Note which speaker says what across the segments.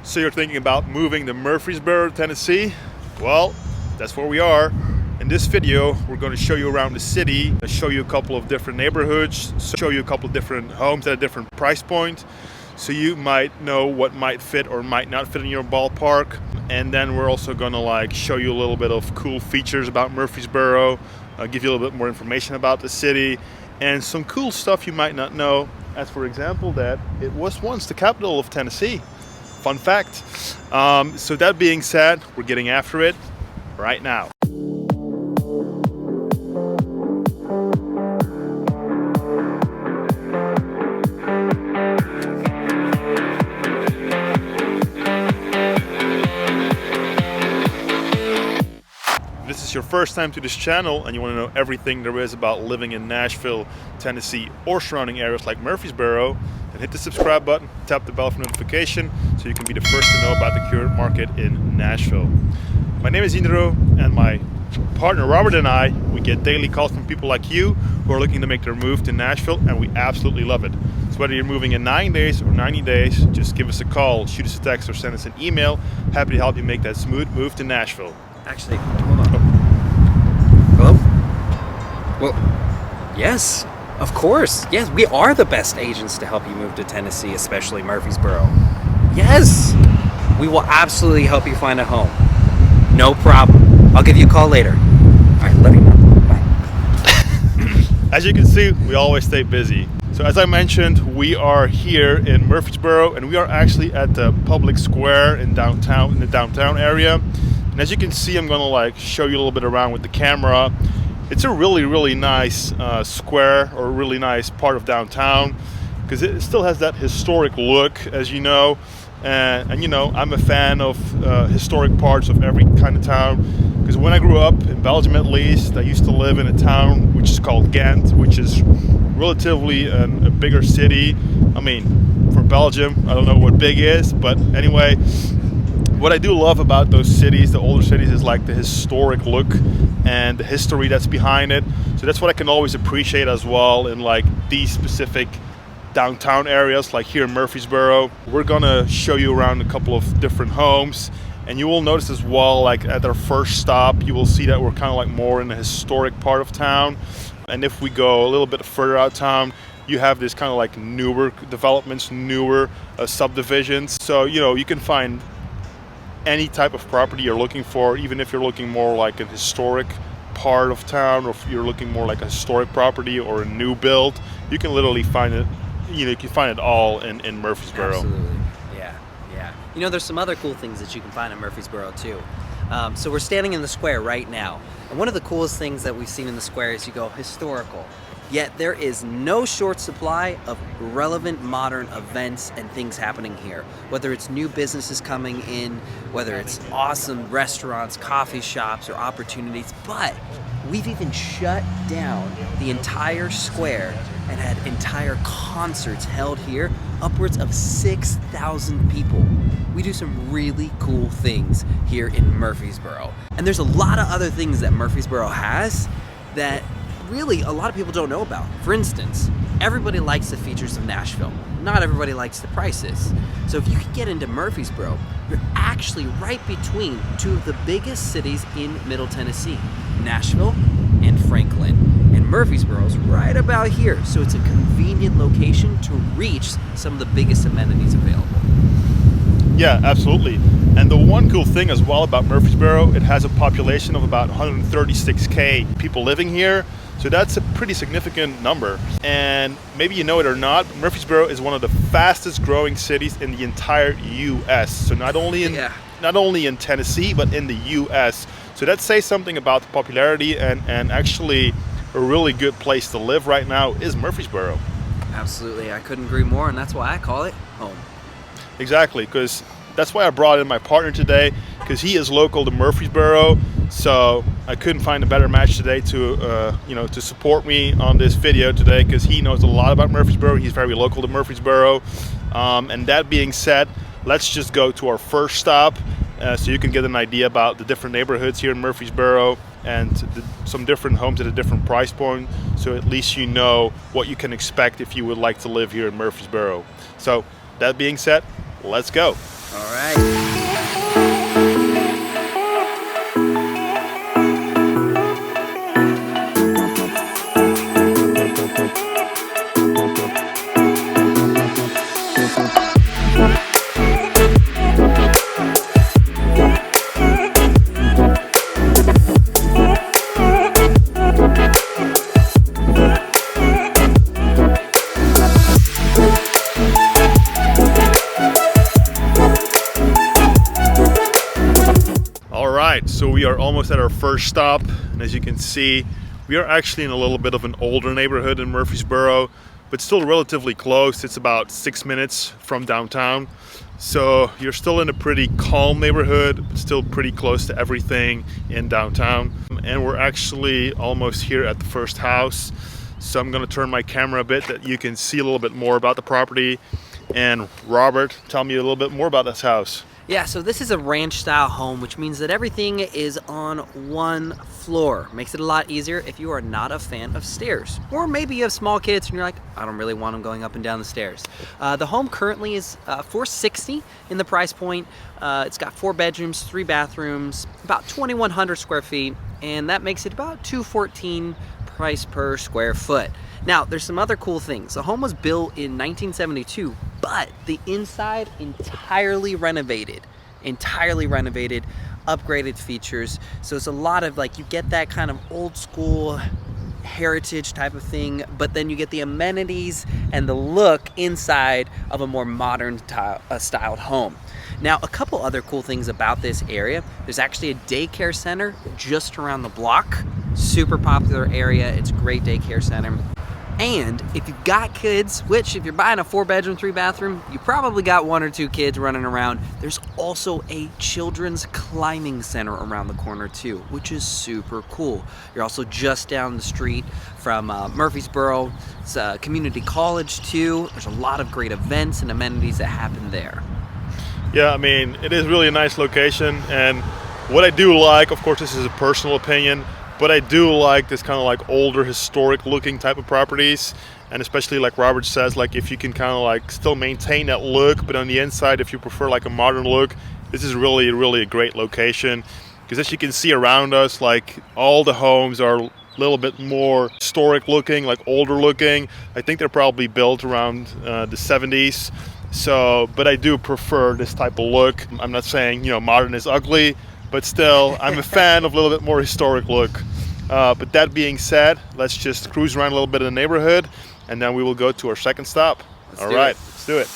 Speaker 1: So you're thinking about moving to Murfreesboro, Tennessee? Well, that's where we are. In this video, we're going to show you around the city, show you a couple of different neighborhoods, show you a couple of different homes at a different price point, so you might know what might fit or might not fit in your ballpark. And then we're also going to show you a little bit of cool features about Murfreesboro, give you a little bit more information about the city, and some cool stuff you might not know, as for example that it was once the capital of Tennessee. Fun fact. So that being said, we're getting after it right now. If this is your first time to this channel and you want to know everything there is about living in Nashville, Tennessee, or surrounding areas like Murfreesboro, then hit the subscribe button, tap the bell for notification so you can be the first to know about the current market in Nashville. My name is Indro, and my partner Robert and I, we get daily calls from people like you who are looking to make their move to Nashville, and we absolutely love it. So whether you're moving in 9 days or 90 days, just give us a call, shoot us a text, or send us an email. Happy to help you make that smooth move to Nashville.
Speaker 2: Actually, hold on. Hello? Well, yes, of course. Yes, we are the best agents to help you move to Tennessee, especially Murfreesboro. Yes, we will absolutely help you find a home. No problem. I'll give you a call later. All right, love you. Bye.
Speaker 1: As you can see, we always stay busy. So as I mentioned, we are here in Murfreesboro, and we are actually at the public square in the downtown area. And as you can see, I'm going to show you a little bit around with the camera. It's a really nice square, or a really nice part of downtown, because it still has that historic look, as you know. And you know, I'm a fan of historic parts of every kind of town, because when I grew up in Belgium, at least, I used to live in a town which is called Ghent, which is relatively a bigger city. I mean, for Belgium, I don't know what big is, but anyway, what I do love about those cities, the older cities, is the historic look and the history that's behind it. So that's what I can always appreciate as well in these specific downtown areas, like here in Murfreesboro. We're gonna show you around a couple of different homes, and you will notice as well, at our first stop, you will see that we're kind of more in the historic part of town. And if we go a little bit further out of town, you have this kind of newer developments, newer subdivisions. So you can find any type of property you're looking for, even if you're looking more like a historic part of town, or if you're looking more like a historic property or a new build, you can literally find it. You can find it all in Murfreesboro.
Speaker 2: Absolutely, yeah. There's some other cool things that you can find in Murfreesboro too. So we're standing in the square right now, and one of the coolest things that we've seen in the square is you go historical, yet there is no short supply of relevant modern events and things happening here. Whether it's new businesses coming in, whether it's awesome restaurants, coffee shops, or opportunities, but we've even shut down the entire square and had entire concerts held here, upwards of 6,000 people. We do some really cool things here in Murfreesboro. And there's a lot of other things that Murfreesboro has that really a lot of people don't know about. For instance, everybody likes the features of Nashville. Not everybody likes the prices. So if you could get into Murfreesboro, you're actually right between two of the biggest cities in Middle Tennessee, Nashville and Franklin. And Murfreesboro is right about here, so it's a convenient location to reach some of the biggest amenities available.
Speaker 1: Yeah, absolutely. And the one cool thing as well about Murfreesboro, it has a population of about 136,000 people living here. So that's a pretty significant number. And maybe you know it or not, Murfreesboro is one of the fastest growing cities in the entire U.S. So not only in Tennessee, but in the U.S. So that says something about the popularity, and actually a really good place to live right now is Murfreesboro.
Speaker 2: Absolutely, I couldn't agree more, and that's why I call it home.
Speaker 1: Exactly, because that's why I brought in my partner today, because he is local to Murfreesboro. So I couldn't find a better match today to support me on this video today, because he knows a lot about Murfreesboro. He's very local to Murfreesboro. And that being said, let's just go to our first stop, so you can get an idea about the different neighborhoods here in Murfreesboro and some different homes at a different price point, so at least you know what you can expect if you would like to live here in Murfreesboro. So that being said, let's go.
Speaker 2: All right.
Speaker 1: So we are almost at our first stop, and as you can see, we are actually in a little bit of an older neighborhood in Murfreesboro, but still relatively close. It's about 6 minutes from downtown. So you're still in a pretty calm neighborhood, but still pretty close to everything in downtown. And we're actually almost here at the first house. So I'm gonna turn my camera a bit that you can see a little bit more about the property. And Robert, tell me a little bit more about this house.
Speaker 2: Yeah, so this is a ranch style home, which means that everything is on one floor. Makes it a lot easier if you are not a fan of stairs. Or maybe you have small kids and you're like, I don't really want them going up and down the stairs. The home currently is $460 in the price point. It's got 4 bedrooms, 3 bathrooms, about 2,100 square feet, and that makes it about $214 price per square foot. Now, there's some other cool things. The home was built in 1972, but the inside entirely renovated, upgraded features. So it's a lot of like, you get that kind of old school heritage type of thing, but then you get the amenities and the look inside of a more modern styled home. Now, a couple other cool things about this area. There's actually a daycare center just around the block. Super popular area. It's a great daycare center. And if you've got kids, which if you're buying a 4-bedroom, 3-bathroom, you probably got 1 or 2 kids running around. There's also a children's climbing center around the corner too, which is super cool. You're also just down the street from Murfreesboro. It's a community college too. There's a lot of great events and amenities that happen there.
Speaker 1: Yeah, I mean, it is really a nice location, and what I do like, of course this is a personal opinion, but I do like this kind of like older historic looking type of properties, and especially like Robert says, like if you can kind of like still maintain that look, but on the inside if you prefer like a modern look, this is really a great location. Because as you can see around us, like all the homes are a little bit more historic looking, like older looking. I think they're probably built around the 70s. So, but I do prefer this type of look. I'm not saying, you know, modern is ugly, but still, I'm a fan of a little bit more historic look. But that being said, let's just cruise around a little bit in the neighborhood, and then we will go to our second stop. All right, let's do it.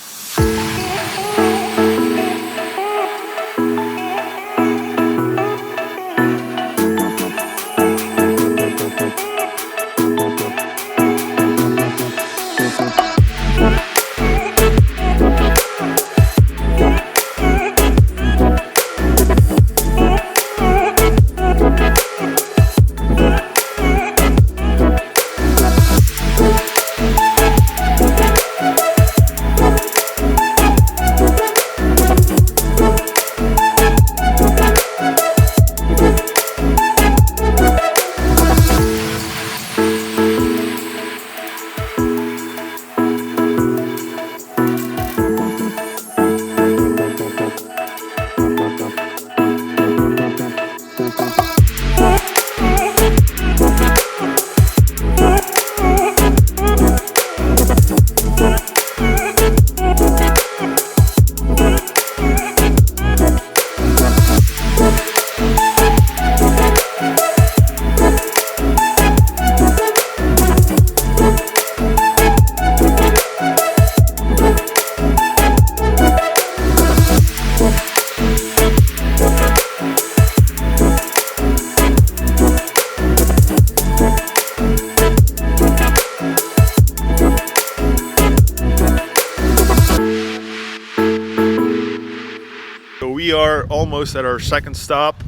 Speaker 1: We are almost at our second stop,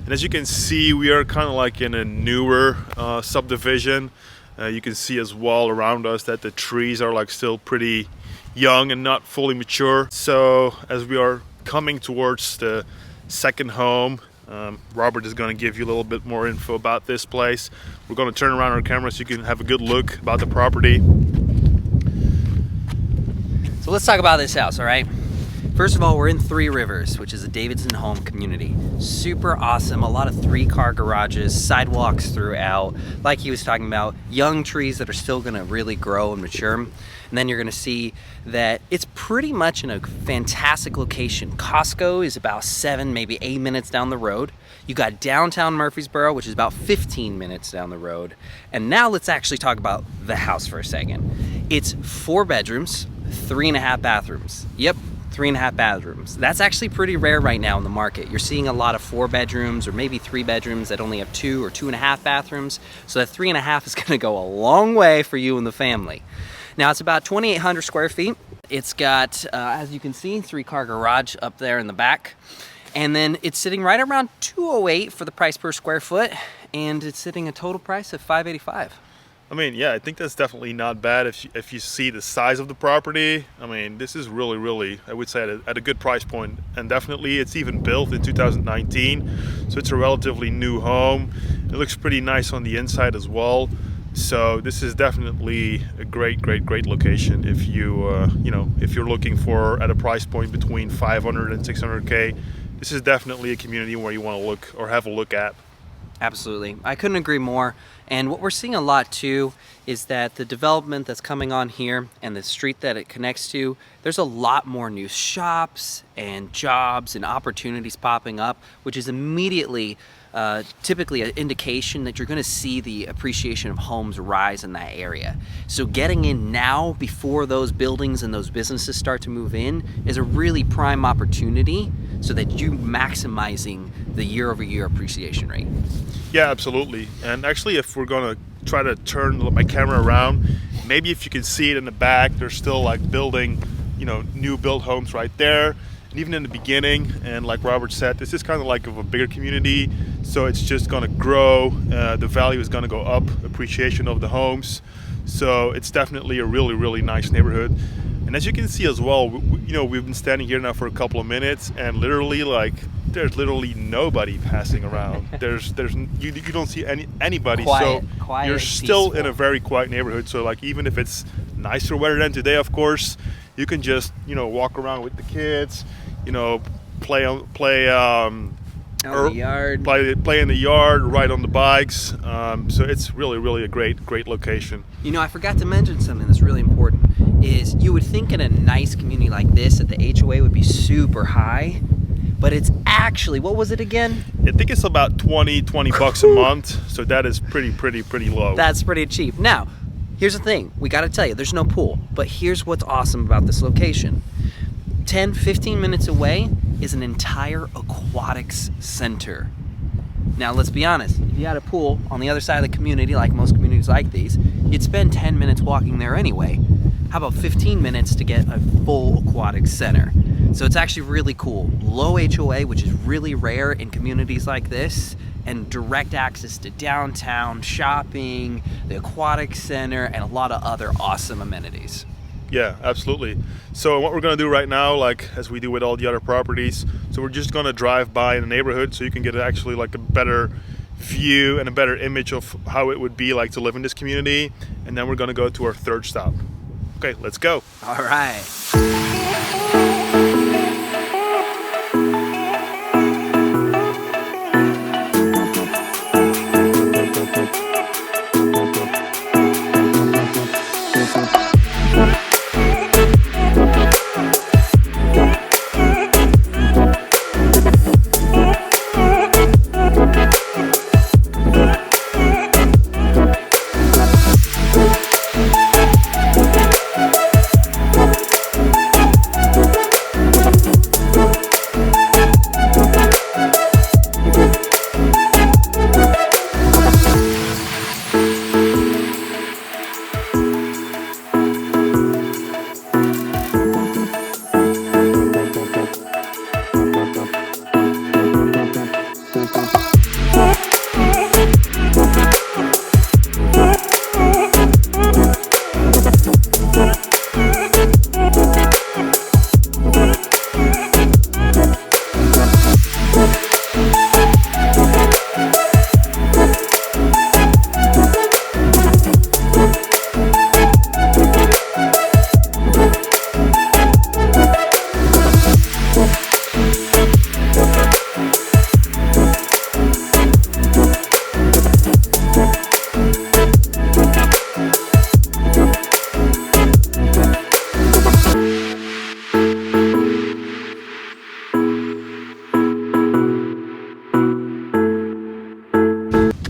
Speaker 1: and as you can see, we are kind of like in a newer subdivision. You can see as well around us that the trees are like still pretty young and not fully mature. So as we are coming towards the second home, Robert is going to give you a little bit more info about this place. We're going to turn around our camera so you can have a good look about the property.
Speaker 2: So let's talk about this house, all right? First of all, we're in Three Rivers, which is a Davidson home community. Super awesome, a lot of 3-car garages, sidewalks throughout, like he was talking about, young trees that are still gonna really grow and mature. And then you're gonna see that it's pretty much in a fantastic location. Costco is about 7, maybe 8 minutes down the road. You got downtown Murfreesboro, which is about 15 minutes down the road. And now let's actually talk about the house for a second. It's 4 bedrooms, 3.5 bathrooms. Yep, 3.5 bathrooms. That's actually pretty rare right now in the market. You're seeing a lot of 4 bedrooms or maybe 3 bedrooms that only have 2 or 2.5 bathrooms. So that 3.5 is gonna go a long way for you and the family. Now it's about 2,800 square feet. It's got, as you can see, 3-car garage up there in the back. And then it's sitting right around $208 for the price per square foot. And it's sitting a total price of $585.
Speaker 1: I mean, yeah, I think that's definitely not bad if you see the size of the property. I mean, this is really, I would say at a good price point. And definitely it's even built in 2019. So it's a relatively new home. It looks pretty nice on the inside as well. So this is definitely a great location if you, if you're looking for at a price point between 500 and 600K. This is definitely a community where you want to look or have a look at.
Speaker 2: Absolutely. I couldn't agree more. And what we're seeing a lot too is that the development that's coming on here and the street that it connects to, there's a lot more new shops and jobs and opportunities popping up, which is immediately typically an indication that you're going to see the appreciation of homes rise in that area. So getting in now before those buildings and those businesses start to move in is a really prime opportunity so that you maximizing the year-over-year appreciation rate.
Speaker 1: Yeah, absolutely. And actually, if we're going to try to turn my camera around, maybe if you can see it in the back, they're still like building, new build homes right there. And even in the beginning, and like Robert said, this is kind of like of a bigger community, so it's just going to grow. The value is going to go up, appreciation of the homes. So it's definitely a really nice neighborhood. And as you can see as well, we've been standing here now for a couple of minutes, and literally there's literally nobody passing around. You don't see anybody.
Speaker 2: Quiet,
Speaker 1: you're still
Speaker 2: peaceful.
Speaker 1: in a very quiet neighborhood. So like even if it's nicer weather than today, of course, you can just walk around with the kids, play
Speaker 2: out in the yard,
Speaker 1: play in the yard, ride on the bikes. So it's really a great location.
Speaker 2: I forgot to mention something that's really important. Is you would think in a nice community like this that the HOA would be super high, but it's actually, what was it again?
Speaker 1: I think it's about $20 bucks a month. So that is pretty low.
Speaker 2: That's pretty cheap. Now, here's the thing. We got to tell you, there's no pool. But here's what's awesome about this location. 10-15 minutes away is an entire aquatics center. Now, let's be honest. If you had a pool on the other side of the community, like most communities like these, you'd spend 10 minutes walking there anyway. How about 15 minutes to get a full aquatic center? So it's actually really cool. Low HOA, which is really rare in communities like this, and direct access to downtown, shopping, the aquatic center, and a lot of other awesome amenities.
Speaker 1: Yeah, absolutely. So what we're going to do right now, like as we do with all the other properties, so we're just going to drive by in the neighborhood so you can get actually like a better view and a better image of how it would be like to live in this community. And then we're going to go to our third stop. Okay, let's go.
Speaker 2: All right.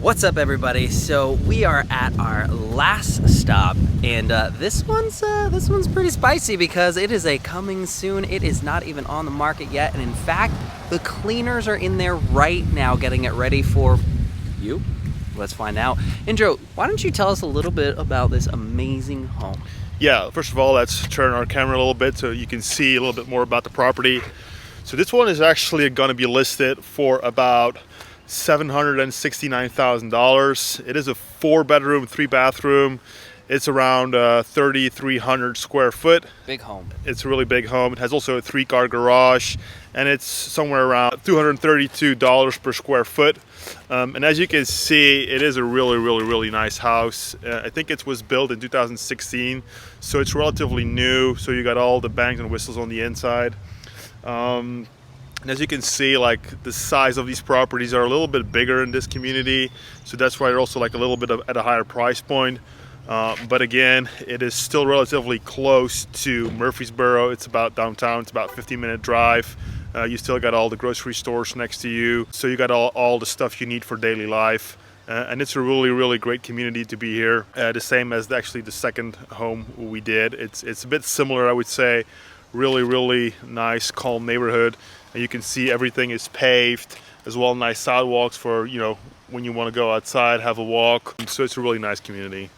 Speaker 2: What's up, everybody? So we are at our last stop, and this one's pretty spicy because it is a coming soon. It is not even on the market yet, and in fact, the cleaners are in there right now getting it ready for you. Let's find out. Indro, why don't you tell us a little bit about this amazing home?
Speaker 1: Yeah, first of all, let's turn our camera a little bit so you can see a little bit more about the property. So this one is actually going to be listed for about $769,000. It is a 4-bedroom, 3-bathroom. It's around 3,300 square foot.
Speaker 2: Big home.
Speaker 1: It's a really big home. It has also a 3-car garage, and it's somewhere around $232 per square foot. And as you can see, it is a really nice house. I think it was built in 2016, so it's relatively new. So you got all the bangs and whistles on the inside. And as you can see, like, the size of these properties are a little bit bigger in this community, so that's why they're also like a little bit at a higher price point. But again, it is still relatively close to Murfreesboro. It's about downtown. It's about a 15-minute drive. You still got all the grocery stores next to you, so you got all the stuff you need for daily life. And it's a really great community to be here. The same as actually the second home we did. It's a bit similar, I would say. Really nice, calm neighborhood. And you can see everything is paved, as well. Nice sidewalks for, you know, when you want to go outside, have a walk. So it's a really nice community.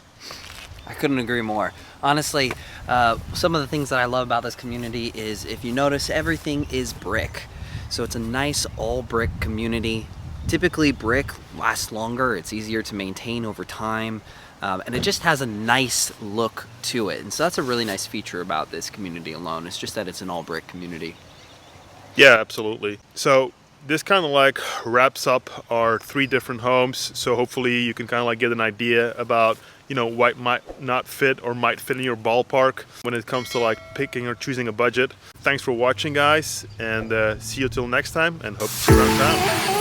Speaker 2: I couldn't agree more. Honestly, some of the things that I love about this community is, if you notice, everything is brick. So it's a nice all brick community. Typically brick lasts longer, it's easier to maintain over time, and it just has a nice look to it. And so that's a really nice feature about this community alone. It's just that it's an all brick community.
Speaker 1: Yeah, absolutely. So this kind of like wraps up our 3 different homes. So hopefully you can kind of like get an idea about, you know, what might not fit or might fit in your ballpark when it comes to like picking or choosing a budget. Thanks for watching, guys, and see you till next time, and hope to see you around town.